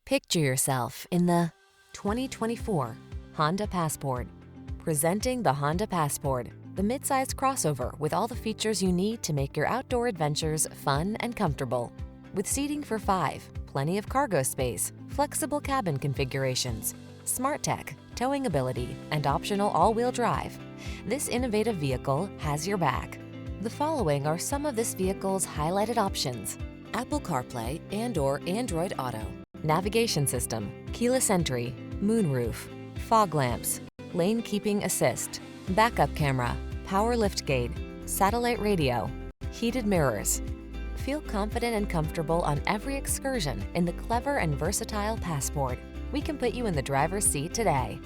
Picture yourself in the 2024 Honda Passport. Presenting the Honda Passport, the midsize crossover with all the features you need to make your outdoor adventures fun and comfortable. With seating for 5, plenty of cargo space, flexible cabin configurations, smart tech, towing ability, and optional all-wheel drive, this innovative vehicle has your back. The following are some of this vehicle's highlighted options: Apple CarPlay and/or Android Auto, navigation system, keyless entry, moonroof, fog lamps, lane keeping assist, backup camera, power liftgate, satellite radio, heated mirrors. Feel confident and comfortable on every excursion in the clever and versatile Passport. We can put you in the driver's seat today.